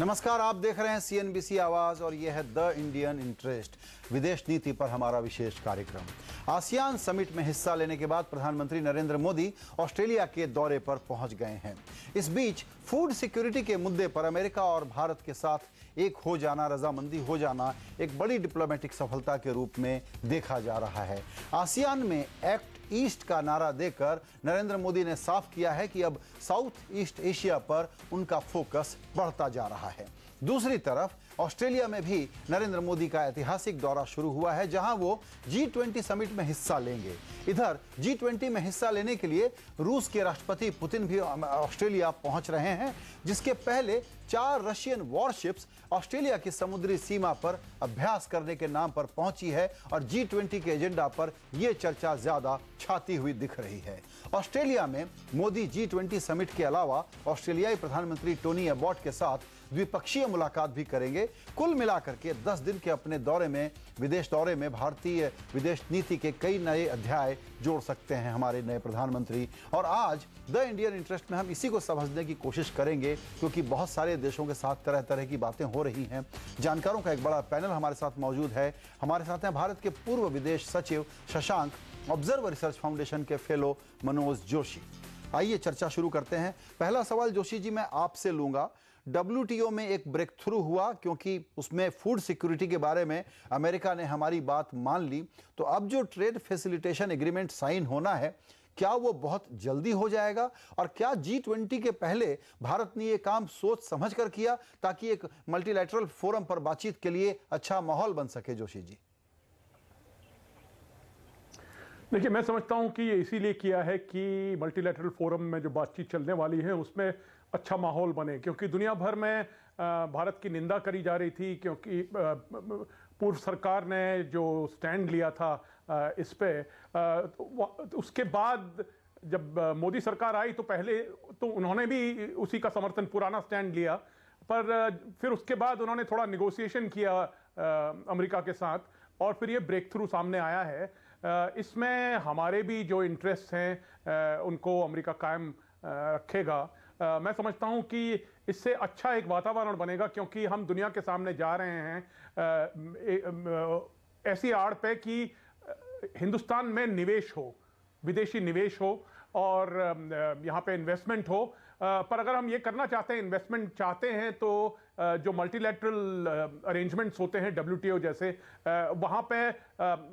नमस्कार, आप देख रहे हैं CNBC आवाज और यह है द इंडियन इंटरेस्ट, विदेश नीति पर हमारा विशेष कार्यक्रम। आसियान समिट में हिस्सा लेने के बाद प्रधानमंत्री नरेंद्र मोदी ऑस्ट्रेलिया के दौरे पर पहुंच गए हैं। इस बीच फूड सिक्योरिटी के मुद्दे पर अमेरिका और भारत के साथ एक हो जाना, रजामंदी हो जाना एक बड़ी डिप्लोमेटिक सफलता के रूप में देखा जा रहा है। आसियान में एक्ट ईस्ट का नारा देकर नरेंद्र मोदी ने साफ किया है कि अब साउथ ईस्ट एशिया पर उनका फोकस बढ़ता जा रहा है। दूसरी तरफ ऑस्ट्रेलिया में भी नरेंद्र मोदी का ऐतिहासिक दौरा शुरू हुआ है, जहां वो G20 समिट में हिस्सा लेंगे। इधर G20 में हिस्सा लेने के लिए रूस के राष्ट्रपति पुतिन भी ऑस्ट्रेलिया पहुंच रहे हैं, जिसके पहले 4 रशियन वॉरशिप्स ऑस्ट्रेलिया की समुद्री सीमा पर अभ्यास करने के नाम पर पहुंची है और G20 के एजेंडा पर यह चर्चा ज्यादा छाती हुई दिख रही है। ऑस्ट्रेलिया में मोदी G20 समिट के अलावा ऑस्ट्रेलियाई प्रधानमंत्री टोनी अबॉट के साथ द्विपक्षीय मुलाकात भी करेंगे। कुल मिलाकर के 10 दिन के अपने विदेश दौरे में भारतीय विदेश नीति के कई नए अध्याय जोड़ सकते हैं हमारे नए प्रधानमंत्री। और आज द इंडियन इंटरेस्ट में हम इसी को समझने की कोशिश करेंगे, क्योंकि बहुत सारे देशों के साथ तरह तरह की बातें हो रही हैं। जानकारों का एक बड़ा पैनल हमारे साथ मौजूद है। हमारे साथ हैं भारत के पूर्व विदेश सचिव शशांक, ऑब्जर्वर रिसर्च फाउंडेशन के फेलो मनोज जोशी। आइए चर्चा शुरू करते हैं। पहला सवाल जोशी जी मैं आपसे लूंगा। WTO में एक ब्रेक थ्रू हुआ, क्योंकि उसमें फूड सिक्योरिटी के बारे में अमेरिका ने हमारी बात मान ली। तो अब जो ट्रेड फैसिलिटेशन एग्रीमेंट साइन होना है, क्या वो बहुत जल्दी हो जाएगा? और क्या G20 के पहले भारत ने ये काम सोच समझ कर किया ताकि एक मल्टीलैटरल फोरम पर बातचीत के लिए अच्छा माहौल बन सके? जोशी जी देखिए, मैं समझता हूं कि ये इसीलिए किया है कि मल्टीलैटरल फोरम में जो बातचीत चलने वाली है उसमें अच्छा माहौल बने, क्योंकि दुनिया भर में भारत की निंदा करी जा रही थी, क्योंकि पूर्व सरकार ने जो स्टैंड लिया था इस पे, उसके बाद जब मोदी सरकार आई तो पहले तो उन्होंने भी उसी का समर्थन, पुराना स्टैंड लिया, पर फिर उसके बाद उन्होंने थोड़ा निगोशिएशन किया अमेरिका के साथ और फिर ये ब्रेक थ्रू सामने आया है। इसमें हमारे भी जो इंटरेस्ट हैं उनको अमेरिका कायम रखेगा। मैं समझता हूं कि इससे अच्छा एक वातावरण बनेगा, क्योंकि हम दुनिया के सामने जा रहे हैं ऐसी आड़ पे कि हिंदुस्तान में निवेश हो, विदेशी निवेश हो और यहाँ पे इन्वेस्टमेंट हो। पर अगर हम ये करना चाहते हैं, इन्वेस्टमेंट चाहते हैं, तो जो मल्टीलैटरल अरेंजमेंट्स होते हैं WTO जैसे, वहाँ पे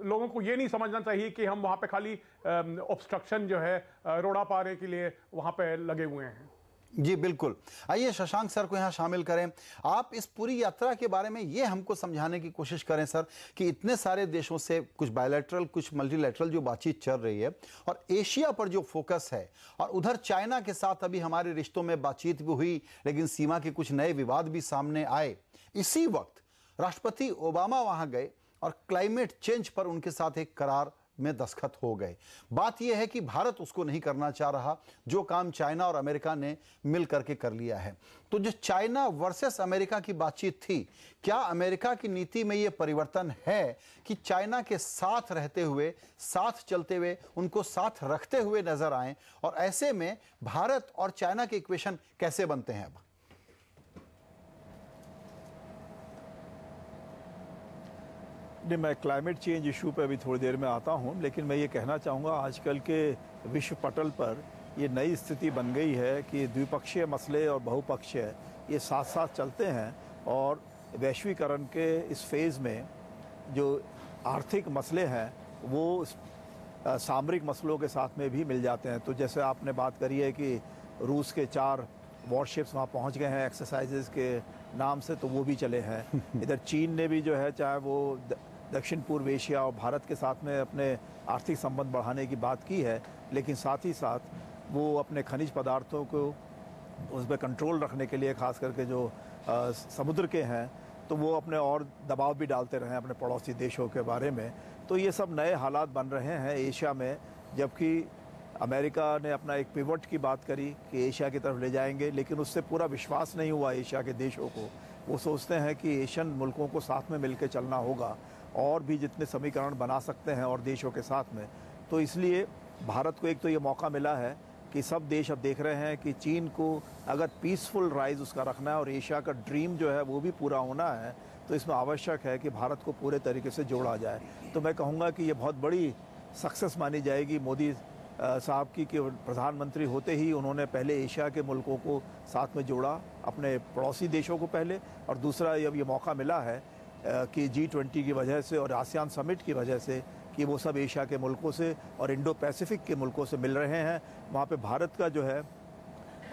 लोगों को ये नहीं समझना चाहिए कि हम वहाँ पे खाली ऑब्स्ट्रक्शन जो है रोड़ा पाने के लिए वहाँ पे लगे हुए हैं। जी बिल्कुल। आइए शशांक सर को यहाँ शामिल करें। आप इस पूरी यात्रा के बारे में ये हमको समझाने की कोशिश करें सर, कि इतने सारे देशों से कुछ बायलैटरल कुछ मल्टीलैटरल जो बातचीत चल रही है और एशिया पर जो फोकस है, और उधर चाइना के साथ अभी हमारे रिश्तों में बातचीत भी हुई, लेकिन सीमा के कुछ नए विवाद भी सामने आए। इसी वक्त राष्ट्रपति ओबामा वहां गए और क्लाइमेट चेंज पर उनके साथ एक करार में दस्तखत हो गए। बात यह है कि भारत उसको नहीं करना चाह रहा, जो काम चाइना और अमेरिका ने मिल करके कर लिया है। तो जो चाइना वर्सेस अमेरिका की बातचीत थी, क्या अमेरिका की नीति में यह परिवर्तन है कि चाइना के साथ रहते हुए, साथ चलते हुए, उनको साथ रखते हुए नजर आए? और ऐसे में भारत और चाइना के इक्वेशन कैसे बनते हैं अब? नहीं, मैं क्लाइमेट चेंज इशू पे अभी थोड़ी देर में आता हूँ, लेकिन मैं ये कहना चाहूँगा आजकल के विश्व पटल पर ये नई स्थिति बन गई है कि द्विपक्षीय मसले और बहुपक्षीय ये साथ साथ चलते हैं, और वैश्वीकरण के इस फेज़ में जो आर्थिक मसले हैं वो सामरिक मसलों के साथ में भी मिल जाते हैं। तो जैसे आपने बात करी है कि रूस के 4 वॉरशिप्स वहाँ पहुँच गए हैं एक्सरसाइजेज़ के नाम से, तो वो भी चले हैं। इधर चीन ने भी जो है, चाहे वो दक्षिण पूर्व एशिया और भारत के साथ में अपने आर्थिक संबंध बढ़ाने की बात की है, लेकिन साथ ही साथ वो अपने खनिज पदार्थों को उस पर कंट्रोल रखने के लिए, खास करके जो समुद्र के हैं, तो वो अपने और दबाव भी डालते रहे अपने पड़ोसी देशों के बारे में। तो ये सब नए हालात बन रहे हैं एशिया में, जबकि अमेरिका ने अपना एक पिवट की बात करी कि एशिया की तरफ ले जाएंगे, लेकिन उससे पूरा विश्वास नहीं हुआ एशिया के देशों को। वो सोचते हैं कि एशियन मुल्कों को साथ में मिलकर चलना होगा और भी जितने समीकरण बना सकते हैं और देशों के साथ में। तो इसलिए भारत को एक तो ये मौका मिला है कि सब देश अब देख रहे हैं कि चीन को अगर पीसफुल राइज उसका रखना है और एशिया का ड्रीम जो है वो भी पूरा होना है, तो इसमें आवश्यक है कि भारत को पूरे तरीके से जोड़ा जाए। तो मैं कहूँगा कि ये बहुत बड़ी सक्सेस मानी जाएगी मोदी साहब की कि प्रधानमंत्री होते ही उन्होंने पहले एशिया के मुल्कों को साथ में जोड़ा, अपने पड़ोसी देशों को पहले, और दूसरा अब ये मौका मिला है कि G20 की वजह से और आसियान समिट की वजह से कि वो सब एशिया के मुल्कों से और इंडो पैसिफिक के मुल्कों से मिल रहे हैं। वहाँ पे भारत का जो है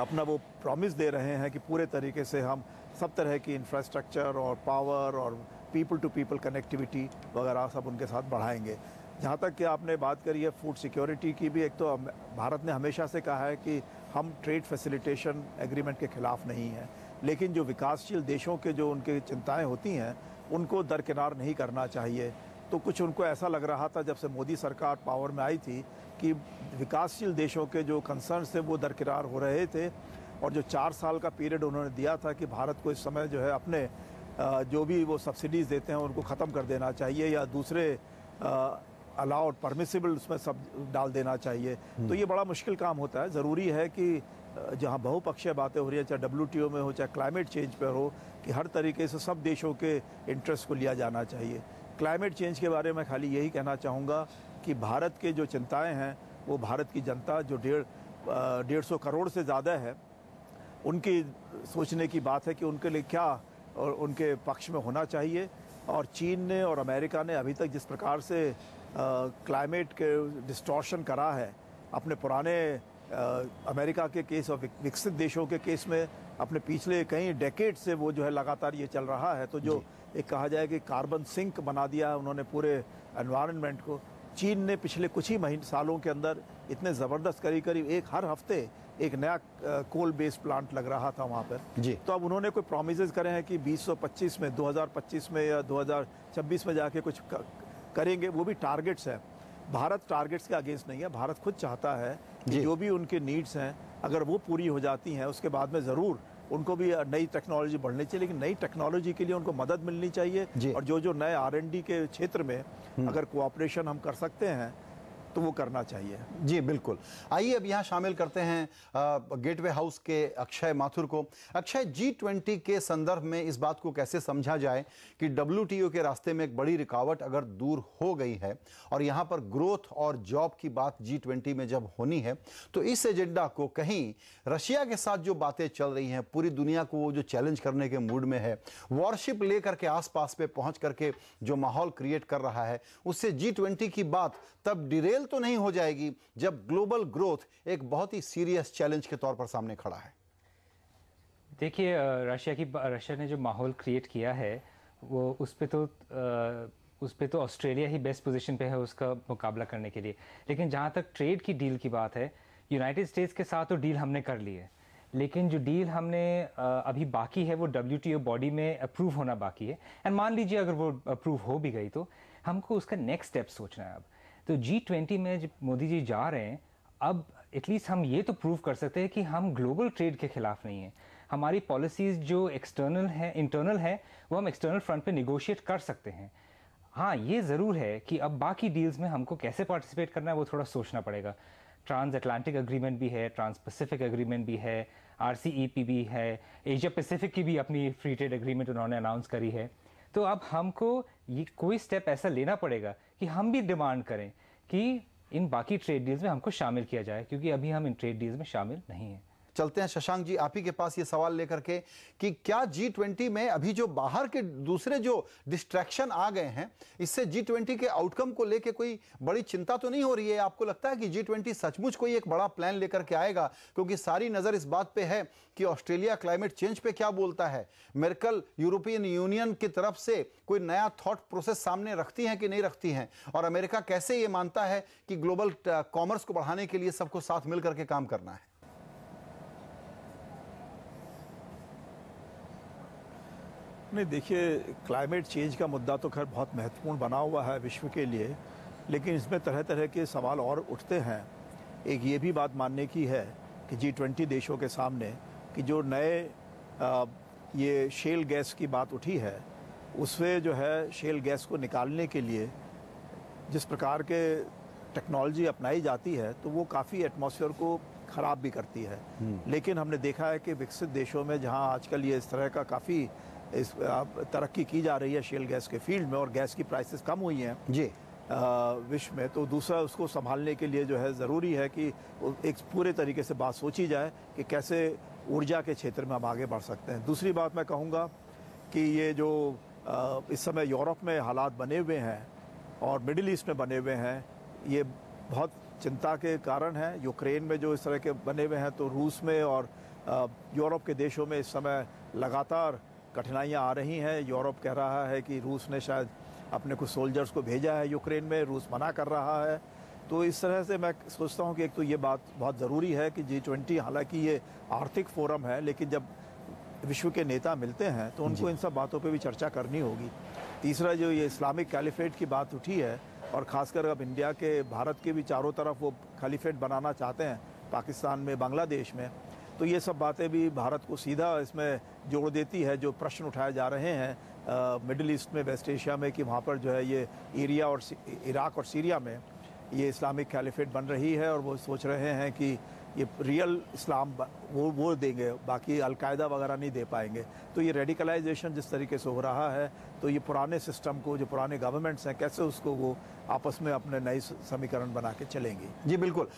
अपना वो प्रॉमिस दे रहे हैं कि पूरे तरीके से हम सब तरह की इंफ्रास्ट्रक्चर और पावर और पीपल टू पीपल कनेक्टिविटी वगैरह सब उनके साथ बढ़ाएंगे। जहाँ तक कि आपने बात करी है फूड सिक्योरिटी की भी, एक तो भारत ने हमेशा से कहा है कि हम ट्रेड फैसिलिटेशन एग्रीमेंट के खिलाफ नहीं हैं, लेकिन जो विकासशील देशों के जो उनके चिंताएं होती हैं उनको दरकिनार नहीं करना चाहिए। तो कुछ उनको ऐसा लग रहा था जब से मोदी सरकार पावर में आई थी कि विकासशील देशों के जो कंसर्न्स थे वो दरकिनार हो रहे थे, और जो 4 साल का पीरियड उन्होंने दिया था कि भारत को इस समय जो है अपने जो भी वो सब्सिडीज़ देते हैं उनको ख़त्म कर देना चाहिए या दूसरे अलाउड परमिसिबल उसमें सब डाल देना चाहिए। तो ये बड़ा मुश्किल काम होता है। ज़रूरी है कि जहाँ बहुपक्षीय बातें हो रही है, चाहे WTO में हो चाहे क्लाइमेट चेंज पर हो, कि हर तरीके से सब देशों के इंटरेस्ट को लिया जाना चाहिए। क्लाइमेट चेंज के बारे में खाली यही कहना चाहूँगा कि भारत के जो चिंताएं हैं वो भारत की जनता जो 150 करोड़ से ज़्यादा है उनकी सोचने की बात है कि उनके लिए क्या और उनके पक्ष में होना चाहिए। और चीन ने और अमेरिका ने अभी तक जिस प्रकार से क्लाइमेट के डिस्टॉर्शन करा है अपने पुराने अमेरिका के केस और विकसित देशों के केस में, अपने पिछले कई डेकेड से वो जो है लगातार ये चल रहा है। तो जो एक कहा जाए कि कार्बन सिंक बना दिया उन्होंने पूरे एनवायरनमेंट को। चीन ने पिछले कुछ ही सालों के अंदर इतने ज़बरदस्त करीब हर हफ्ते एक नया कोल बेस्ड प्लांट लग रहा था वहाँ पर जी। तो अब उन्होंने कोई प्रोमिसेस करे हैं कि 2025 में 2025 में या 2026 में जाके कुछ करेंगे, वो भी टारगेट्स हैं। भारत टारगेट्स के अगेंस्ट नहीं है। भारत खुद चाहता है कि जो भी उनके नीड्स हैं अगर वो पूरी हो जाती हैं उसके बाद में ज़रूर उनको भी नई टेक्नोलॉजी बढ़नी चाहिए, लेकिन नई टेक्नोलॉजी के लिए उनको मदद मिलनी चाहिए। और जो नए R&D के क्षेत्र में अगर कोऑपरेशन हम कर सकते हैं तो वो करना चाहिए। जी बिल्कुल। आइए अब यहाँ शामिल करते हैं गेटवे हाउस के अक्षय माथुर को। अक्षय, G20 के संदर्भ में इस बात को कैसे समझा जाए कि WTO के रास्ते में एक बड़ी रुकावट अगर दूर हो गई है और यहाँ पर ग्रोथ और जॉब की बात G20 में जब होनी है तो इस एजेंडा को कहीं रशिया के साथ जो बातें चल रही हैं, पूरी दुनिया को वो जो चैलेंज करने के मूड में है, वॉरशिप लेकर के आसपास पे पहुंच करके जो माहौल क्रिएट कर रहा है, उससे G20 की बात तब डिरेल तो नहीं हो जाएगी जब ग्लोबल ग्रोथ एक बहुत ही सीरियस चैलेंज के तौर पर सामने खड़ा है। देखिए, रशिया ने जो माहौल क्रिएट किया है वो उस पे तो ऑस्ट्रेलिया ही बेस्ट पोजीशन पे है उसका मुकाबला करने के लिए। लेकिन जहाँ तक ट्रेड की डील की बात है, यूनाइटेड स्टेट्स के साथ तो डील हमने कर ली है, लेकिन जो डील हमने अभी बाकी है वो WTO बॉडी में अप्रूव होना बाकी है। एंड मान लीजिए अगर वो अप्रूव हो भी गई तो हमको उसका नेक्स्ट स्टेप सोचना है। अब तो G20 में जब मोदी जी जा रहे हैं, अब एटलीस्ट हम ये तो प्रूव कर सकते हैं कि हम ग्लोबल ट्रेड के खिलाफ नहीं हैं। हमारी पॉलिसीज़ जो एक्सटर्नल है, इंटरनल है, वो हम एक्सटर्नल फ्रंट पे निगोशिएट कर सकते हैं। हाँ, ये ज़रूर है कि अब बाकी डील्स में हमको कैसे पार्टिसिपेट करना है वो थोड़ा सोचना पड़ेगा। ट्रांस अटलांटिक एग्रीमेंट भी है, ट्रांस पैसिफिक एग्रीमेंट भी है, RCEP भी है, एशिया पैसिफिक की भी अपनी फ्री ट्रेड एग्रीमेंट उन्होंने अनाउंस करी है। तो अब हमको ये कोई स्टेप ऐसा लेना पड़ेगा कि हम भी डिमांड करें कि इन बाकी ट्रेड डील्स में हमको शामिल किया जाए, क्योंकि अभी हम इन ट्रेड डील्स में शामिल नहीं हैं। चलते हैं शशांक जी आप ही के पास ये सवाल लेकर के कि क्या G20 में अभी जो बाहर के दूसरे जो डिस्ट्रैक्शन आ गए हैं, इससे G20 के आउटकम को लेके कोई बड़ी चिंता तो नहीं हो रही है? आपको लगता है कि G20 सचमुच कोई एक बड़ा प्लान लेकर के आएगा? क्योंकि सारी नजर इस बात पे है कि ऑस्ट्रेलिया क्लाइमेट चेंज पे क्या बोलता है, मेर्केल यूरोपियन यूनियन की तरफ से कोई नया थॉट प्रोसेस सामने रखती हैं कि नहीं रखती हैं, और अमेरिका कैसे ये मानता है कि ग्लोबल कॉमर्स को बढ़ाने के लिए सबको साथ मिल करके काम करना है। नहीं, देखिए, क्लाइमेट चेंज का मुद्दा तो खैर बहुत महत्वपूर्ण बना हुआ है विश्व के लिए, लेकिन इसमें तरह तरह के सवाल और उठते हैं। एक ये भी बात मानने की है कि G20 देशों के सामने कि जो नए ये शेल गैस की बात उठी है, उससे जो है शेल गैस को निकालने के लिए जिस प्रकार के टेक्नोलॉजी अपनाई जाती है तो वो काफ़ी एटमॉस्फेयर को ख़राब भी करती है। लेकिन हमने देखा है कि विकसित देशों में जहां आजकल ये इस तरह का काफ़ी तरक्की की जा रही है शेल गैस के फील्ड में और गैस की प्राइसेस कम हुई हैं जी विश्व में, तो दूसरा उसको संभालने के लिए जो है ज़रूरी है कि एक पूरे तरीके से बात सोची जाए कि कैसे ऊर्जा के क्षेत्र में हम आगे बढ़ सकते हैं। दूसरी बात मैं कहूँगा कि ये जो इस समय यूरोप में हालात बने हुए हैं और मिडिल ईस्ट में बने हुए हैं, ये बहुत चिंता के कारण है। यूक्रेन में जो इस तरह के बने हुए हैं, तो रूस में और यूरोप के देशों में इस समय लगातार कठिनाइयाँ आ रही हैं। यूरोप कह रहा है कि रूस ने शायद अपने कुछ सोल्जर्स को भेजा है यूक्रेन में, रूस मना कर रहा है। तो इस तरह से मैं सोचता हूँ कि एक तो ये बात बहुत ज़रूरी है कि G20 हालांकि ये आर्थिक फोरम है, लेकिन जब विश्व के नेता मिलते हैं तो उनको इन सब बातों पे भी चर्चा करनी होगी। तीसरा जो ये इस्लामिक कैलिफेट की बात उठी है, और ख़ासकर अब इंडिया के भारत के भी चारों तरफ वो कैलिफेट बनाना चाहते हैं, पाकिस्तान में, बांग्लादेश में, तो ये सब बातें भी भारत को सीधा इसमें जोड़ देती है। जो प्रश्न उठाए जा रहे हैं मिडिल ईस्ट में, वेस्ट एशिया में, कि वहाँ पर जो है ये एरिया और इराक और सीरिया में ये इस्लामिक कैलिफेट बन रही है, और वो सोच रहे हैं कि ये रियल इस्लाम वो देंगे, बाकी अलकायदा वगैरह नहीं दे पाएंगे। तो ये रेडिकलाइजेशन जिस तरीके से हो रहा है, तो ये पुराने सिस्टम को, जो पुराने गवर्नमेंट्स हैं, कैसे उसको वो आपस में अपने नए समीकरण बना के चलेंगी। जी बिल्कुल।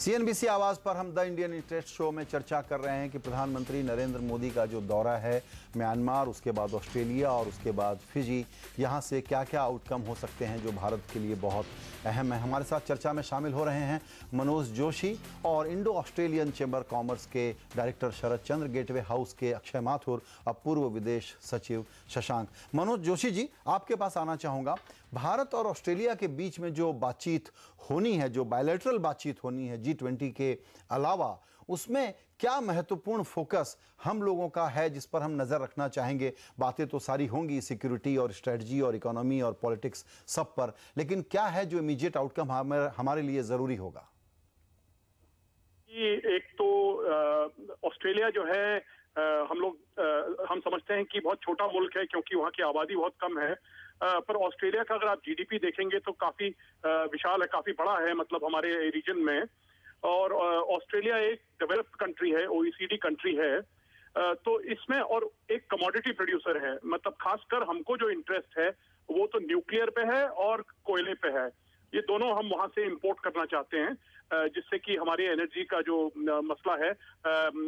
CNBC आवाज पर हम द इंडियन इंटरेस्ट शो में चर्चा कर रहे हैं कि प्रधानमंत्री नरेंद्र मोदी का जो दौरा है म्यांमार, उसके बाद ऑस्ट्रेलिया और उसके बाद फिजी, यहां से क्या क्या आउटकम हो सकते हैं जो भारत के लिए बहुत अहम है। हमारे साथ चर्चा में शामिल हो रहे हैं मनोज जोशी और इंडो ऑस्ट्रेलियन चैम्बर कॉमर्स के डायरेक्टर शरद चंद्र, गेटवे हाउस के अक्षय माथुर और पूर्व विदेश सचिव शशांक। मनोज जोशी जी, आपके पास आना चाहूँगा। भारत और ऑस्ट्रेलिया के बीच में जो बातचीत होनी है, जो बायलैटरल बातचीत होनी है G20 के अलावा, उसमें क्या महत्वपूर्ण फोकस हम लोगों का है जिस पर हम नजर रखना चाहेंगे? बातें तो सारी होंगी सिक्योरिटी और स्ट्रेटजी और इकोनॉमी और पॉलिटिक्स सब पर, लेकिन क्या है जो इमीडिएट आउटकम हमारे लिए जरूरी होगा? एक तो ऑस्ट्रेलिया जो है, हम समझते हैं कि बहुत छोटा मुल्क है क्योंकि वहाँ की आबादी बहुत कम है, पर ऑस्ट्रेलिया का अगर आप GDP देखेंगे तो काफी विशाल है, काफी बड़ा है, मतलब हमारे रीजन में। और ऑस्ट्रेलिया एक डेवलप्ड कंट्री है, OECD कंट्री है, तो इसमें और एक कमोडिटी प्रोड्यूसर है। मतलब खासकर हमको जो इंटरेस्ट है वो तो न्यूक्लियर पे है और कोयले पे है। ये दोनों हम वहां से इंपोर्ट करना चाहते हैं, जिससे कि हमारी एनर्जी का जो मसला है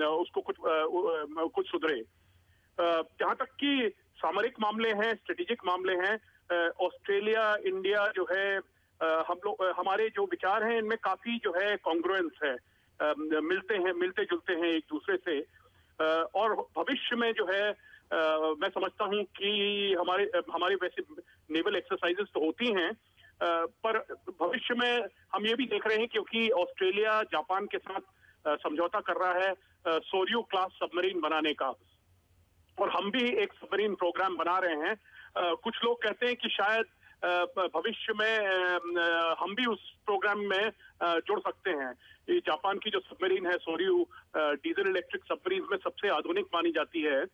उसको कुछ सुधरे। जहां तक कि सामरिक मामले हैं, स्ट्रेटेजिक मामले हैं, ऑस्ट्रेलिया इंडिया जो है, हमारे जो विचार हैं इनमें काफी जो है कॉन्ग्रुएंस है, मिलते जुलते हैं एक दूसरे से। और भविष्य में जो है मैं समझता हूं कि हमारे वैसे नेवल एक्सरसाइजेस तो होती हैं, पर भविष्य में हम ये भी देख रहे हैं क्योंकि ऑस्ट्रेलिया जापान के साथ समझौता कर रहा है सोर्यू क्लास सबमरीन बनाने का, और हम भी एक सबमरीन प्रोग्राम बना रहे हैं। कुछ लोग कहते हैं कि शायद भविष्य में हम भी उस प्रोग्राम में जुड़ सकते हैं। ये जापान की जो सबमरीन है सोर्यू, डीजल इलेक्ट्रिक सबमरीन में सबसे आधुनिक मानी जाती है।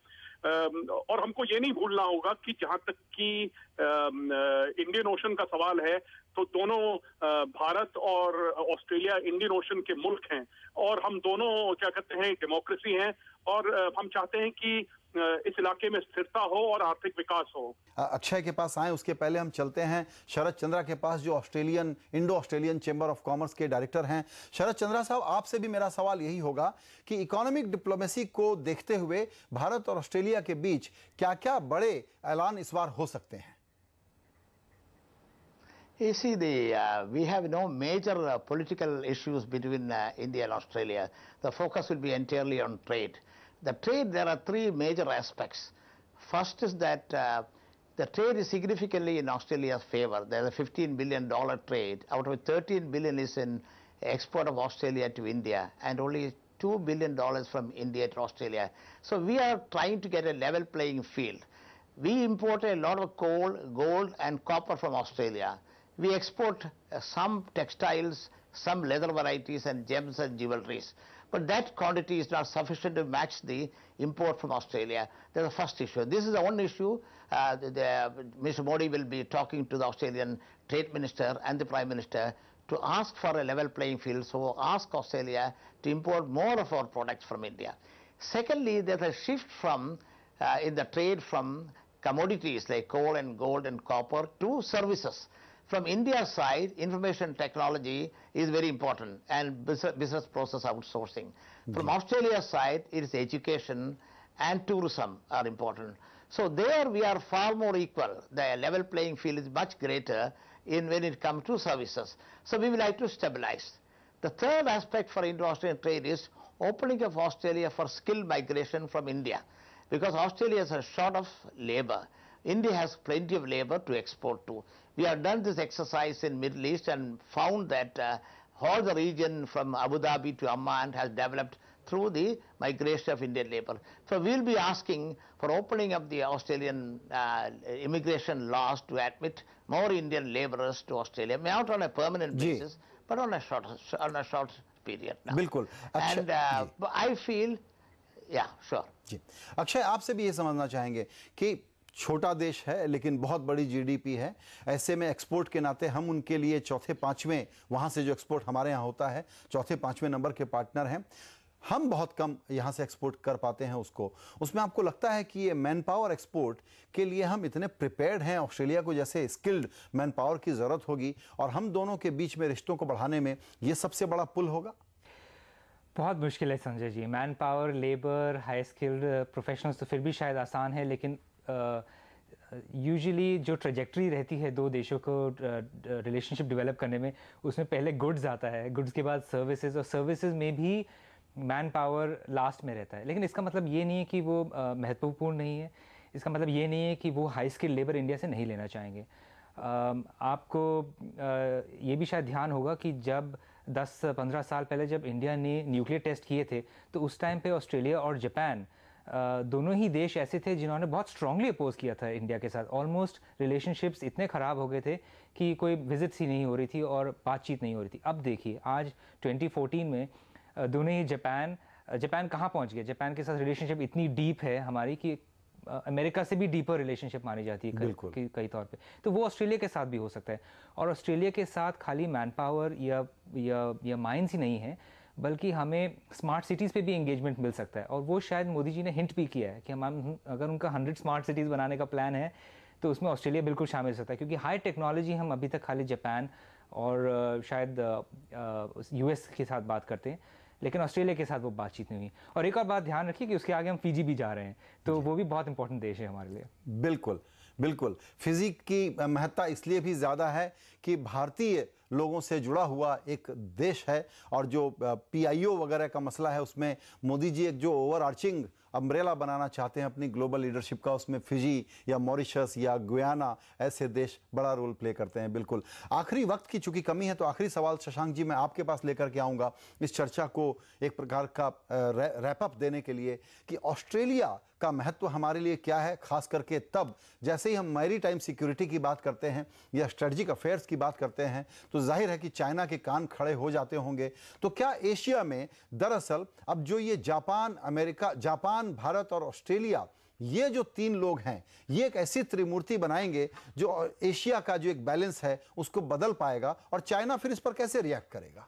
और हमको ये नहीं भूलना होगा कि जहां तक कि इंडियन ओशन का सवाल है, तो दोनों भारत और ऑस्ट्रेलिया इंडियन ओशन के मुल्क हैं, और हम दोनों क्या कहते हैं डेमोक्रेसी हैं, और हम चाहते हैं कि इस इलाके में स्थिरता हो और आर्थिक विकास हो। अक्षय के पास आए उसके पहले हम चलते हैं शरद चंद्रा के पास, जो Indo Australian chamber of commerce के डायरेक्टर हैं। शरद चंद्रा साहब, आपसे भी मेरा सवाल यही होगा कि इकोनॉमिक डिप्लोमेसी को देखते हुए भारत और ऑस्ट्रेलिया के बीच क्या क्या बड़े ऐलान इस बार हो सकते हैं? You see, we have no major political issues between India and Australia. The focus will be entirely on trade. The trade, there are three major aspects. First is that the trade is significantly in Australia's favor. There's a $15 billion trade, out of which $13 billion is in export of Australia to India, and only $2 billion from India to Australia. So we are trying to get a level playing field. We import a lot of coal, gold and copper from Australia. We export some textiles, some leather varieties and gems and jewelries. But that quantity is not sufficient to match the import from Australia. That's the first issue. This is the one issue. Mr. Modi will be talking to the Australian Trade Minister and the Prime Minister to ask for a level playing field, so ask Australia to import more of our products from India. Secondly, there's a shift from in the trade from commodities like coal and gold and copper to services. From India's side, information technology is very important, and business process outsourcing. From Australia's side, it is education and tourism are important. So there we are far more equal. The level playing field is much greater when it comes to services. So we would like to stabilize. The third aspect for Indo-Australian trade is opening of Australia for skill migration from India, because Australia is short of labor. India has plenty of labor to export to. We have done this exercise in Middle East and found that all the region from Abu Dhabi to Amman has developed through the migration of Indian labor. So we will be asking for opening up the Australian immigration laws to admit more Indian laborers to Australia, not on a permanent basis, but on a short period now. बिल्कुल. And I feel, yeah, sure. जी, अक्षय आपसे भी ये समझना चाहेंगे कि छोटा देश है लेकिन बहुत बड़ी जीडीपी है, ऐसे में एक्सपोर्ट के नाते हम उनके लिए चौथे पांचवें, वहां से जो एक्सपोर्ट हमारे यहाँ होता है, चौथे पांचवें नंबर के पार्टनर हैं. हम बहुत कम यहाँ से एक्सपोर्ट कर पाते हैं उसमें आपको लगता है कि ये मैन पावर एक्सपोर्ट के लिए हम इतने प्रिपेयर्ड हैं? ऑस्ट्रेलिया को जैसे स्किल्ड मैन पावर की ज़रूरत होगी और हम दोनों के बीच में रिश्तों को बढ़ाने में ये सबसे बड़ा पुल होगा? बहुत मुश्किल है Sanjay ji. Man power, labour, high skilled professionals तो फिर भी शायद आसान है, लेकिन यूजुअली जो ट्रेजेक्ट्री रहती है दो देशों को रिलेशनशिप डेवलप करने में, उसमें पहले गुड्स आता है, गुड्स के बाद सर्विसेज, और सर्विसेज में भी मैन पावर लास्ट में रहता है. लेकिन इसका मतलब ये नहीं है कि वो महत्वपूर्ण नहीं है. इसका मतलब ये नहीं है कि वो हाई स्किल लेबर इंडिया से नहीं लेना चाहेंगे. आपको ये भी शायद ध्यान होगा कि जब 10-15 साल पहले जब इंडिया ने न्यूक्लियर टेस्ट किए थे, तो उस टाइम पे ऑस्ट्रेलिया और जापान दोनों ही देश ऐसे थे जिन्होंने बहुत स्ट्रांगली अपोज किया था इंडिया के साथ. ऑलमोस्ट रिलेशनशिप्स इतने ख़राब हो गए थे कि कोई विजिट्स ही नहीं हो रही थी और बातचीत नहीं हो रही थी. अब देखिए आज 2014 में दोनों ही जापान कहाँ पहुँच गए. जापान के साथ रिलेशनशिप इतनी डीप है हमारी कि अमेरिका से भी डीपर रिलेशनशिप मानी जाती है कई तौर पे. तो वो ऑस्ट्रेलिया के साथ भी हो सकता है. और ऑस्ट्रेलिया के साथ खाली मैन पावर या माइंस ही नहीं है, बल्कि हमें स्मार्ट सिटीज़ पे भी एंगेजमेंट मिल सकता है. और वो शायद मोदी जी ने हिंट भी किया है कि हम अगर उनका 100 स्मार्ट सिटीज़ बनाने का प्लान है तो उसमें ऑस्ट्रेलिया बिल्कुल शामिल हो सकता है, क्योंकि हाई टेक्नोलॉजी हम अभी तक खाली जापान और शायद यूएस के साथ बात करते हैं, लेकिन ऑस्ट्रेलिया के साथ वो बातचीत नहीं हुई. और एक और बात ध्यान रखिए कि उसके आगे हम फिजी भी जा रहे हैं, तो वो भी बहुत इंपॉर्टेंट देश है हमारे लिए. बिल्कुल बिल्कुल. फिजी की महत्ता इसलिए भी ज़्यादा है कि भारतीय लोगों से जुड़ा हुआ एक देश है, और जो पीआईओ वगैरह का मसला है उसमें मोदी जी एक जो ओवरआर्चिंग अम्ब्रेला बनाना चाहते हैं अपनी ग्लोबल लीडरशिप का, उसमें फिजी या मॉरिशस या गुयाना ऐसे देश बड़ा रोल प्ले करते हैं. बिल्कुल. आखिरी वक्त की चूंकि कमी है तो आखिरी सवाल शशांक जी मैं आपके पास लेकर के आऊँगा इस चर्चा को एक प्रकार का रैपअप देने के लिए, कि ऑस्ट्रेलिया का महत्व हमारे लिए क्या है, खास करके तब जैसे ही हम मैरीटाइम सिक्योरिटी की बात करते हैं या स्ट्रेटजिक अफेयर्स की बात करते हैं तो जाहिर है कि चाइना के कान खड़े हो जाते होंगे. तो क्या एशिया में दरअसल अब जो ये जापान, भारत और ऑस्ट्रेलिया, ये जो तीन लोग हैं, ये एक ऐसी त्रिमूर्ति बनाएंगे जो एशिया का जो एक बैलेंस है उसको बदल पाएगा, और चाइना फिर इस पर कैसे रिएक्ट करेगा?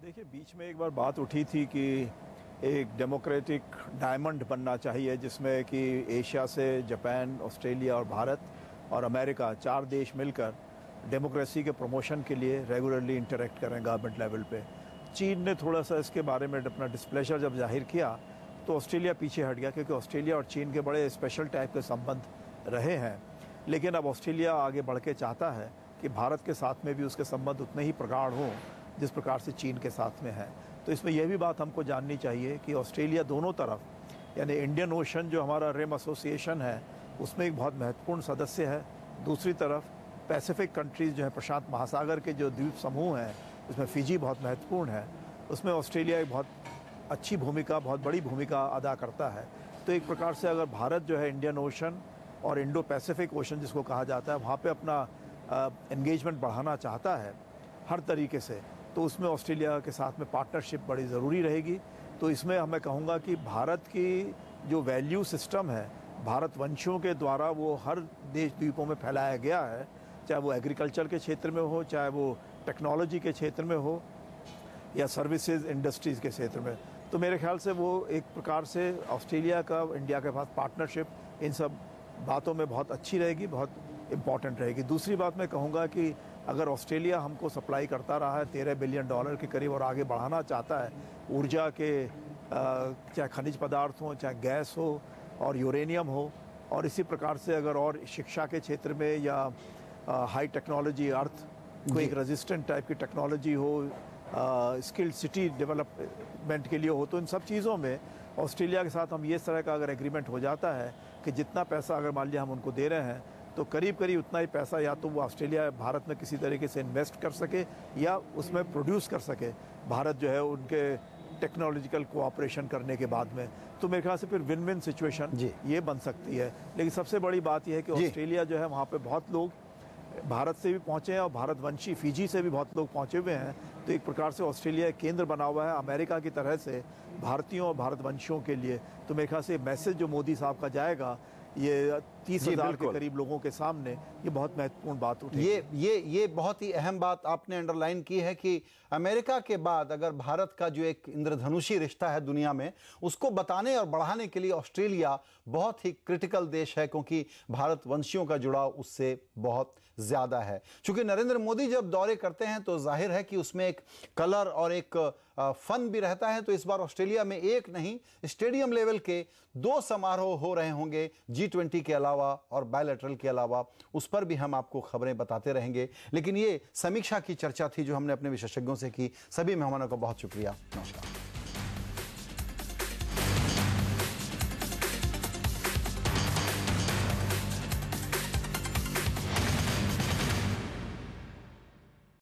देखिए, बीच में एक बार बात उठी थी कि एक डेमोक्रेटिक डायमंड बनना चाहिए जिसमें कि एशिया से जापान, ऑस्ट्रेलिया और भारत और अमेरिका 4 देश मिलकर डेमोक्रेसी के प्रमोशन के लिए रेगुलरली इंटरेक्ट करें गवर्नमेंट लेवल पे. चीन ने थोड़ा सा इसके बारे में अपना डिस्प्लेजर जब जाहिर किया तो ऑस्ट्रेलिया पीछे हट गया, क्योंकि ऑस्ट्रेलिया और चीन के बड़े स्पेशल टाइप के संबंध रहे हैं. लेकिन अब ऑस्ट्रेलिया आगे बढ़ के चाहता है कि भारत के साथ में भी उसके संबंध उतने ही प्रगाढ़ हों जिस प्रकार से चीन के साथ में है. तो इसमें यह भी बात हमको जाननी चाहिए कि ऑस्ट्रेलिया दोनों तरफ, यानी इंडियन ओशन जो हमारा रिम एसोसिएशन है उसमें एक बहुत महत्वपूर्ण सदस्य है, दूसरी तरफ पैसिफिक कंट्रीज़ जो है, प्रशांत महासागर के जो द्वीप समूह हैं उसमें फिजी बहुत महत्वपूर्ण है, उसमें ऑस्ट्रेलिया एक बहुत अच्छी भूमिका, बहुत बड़ी भूमिका अदा करता है. तो एक प्रकार से अगर भारत जो है इंडियन ओशन और इंडो पैसिफिक ओशन जिसको कहा जाता है, वहाँ पे अपना एंगेजमेंट बढ़ाना चाहता है हर तरीके से, तो उसमें ऑस्ट्रेलिया के साथ में पार्टनरशिप बड़ी ज़रूरी रहेगी। तो इसमें मैं कहूँगा कि भारत की जो वैल्यू सिस्टम है, भारतवंशियों के द्वारा वो हर देश द्वीपों में फैलाया गया है, चाहे वो एग्रीकल्चर के क्षेत्र में हो, चाहे वो टेक्नोलॉजी के क्षेत्र में हो, या सर्विसेज इंडस्ट्रीज़ के क्षेत्र में। तो मेरे ख्याल से वो एक प्रकार से ऑस्ट्रेलिया का इंडिया के पास पार्टनरशिप इन सब बातों में बहुत अच्छी रहेगी, बहुत इम्पॉर्टेंट रहेगी। दूसरी बात मैं कहूँगा कि अगर ऑस्ट्रेलिया हमको सप्लाई करता रहा है $13 बिलियन के करीब और आगे बढ़ाना चाहता है ऊर्जा के, चाहे खनिज पदार्थ हो, चाहे गैस हो और यूरेनियम हो, और इसी प्रकार से अगर और शिक्षा के क्षेत्र में या हाई टेक्नोलॉजी, अर्थ को एक रेजिस्टेंट टाइप की टेक्नोलॉजी हो, स्किल्ड सिटी डेवलपमेंट के लिए हो, तो इन सब चीज़ों में ऑस्ट्रेलिया के साथ हम ये इस तरह का अगर एग्रीमेंट हो जाता है कि जितना पैसा अगर मान लिया हम उनको दे रहे हैं, तो करीब करीब उतना ही पैसा या तो वो ऑस्ट्रेलिया भारत में किसी तरीके से इन्वेस्ट कर सके या उसमें प्रोड्यूस कर सके भारत जो है उनके टेक्नोलॉजिकल कोऑपरेशन करने के बाद में। तो मेरे ख्याल से फिर विन विन सिचुएशन ये बन सकती है। लेकिन सबसे बड़ी बात यह है कि ऑस्ट्रेलिया जो है वहाँ पे बहुत लोग भारत से भी पहुँचे हैं और भारतवंशी फिजी से भी बहुत लोग पहुँचे हुए हैं। तो एक प्रकार से ऑस्ट्रेलिया केंद्र बना हुआ है अमेरिका की तरह से भारतीयों और भारतवंशियों के लिए। तो मेरे ख्याल से मैसेज जो मोदी साहब का जाएगा ये 30,000 के करीब लोगों के सामने, ये बहुत महत्वपूर्ण बात उठेगी। ये बहुत ही अहम बात आपने अंडरलाइन की है कि अमेरिका के बाद अगर भारत का जो एक इंद्रधनुषी रिश्ता है दुनिया में, उसको बताने और बढ़ाने के लिए ऑस्ट्रेलिया बहुत ही क्रिटिकल देश है, क्योंकि भारतवंशियों का जुड़ाव उससे बहुत ज्यादा है। चूंकि नरेंद्र मोदी जब दौरे करते हैं तो जाहिर है कि उसमें एक कलर और एक फन भी रहता है। तो इस बार ऑस्ट्रेलिया में एक नहीं, स्टेडियम लेवल के 2 समारोह हो रहे होंगे G20 के अलावा और बायलैटरल के अलावा। उस पर भी हम आपको खबरें बताते रहेंगे। लेकिन ये समीक्षा की चर्चा थी जो हमने अपने विशेषज्ञों से की। सभी मेहमानों का बहुत शुक्रिया। नमस्कार।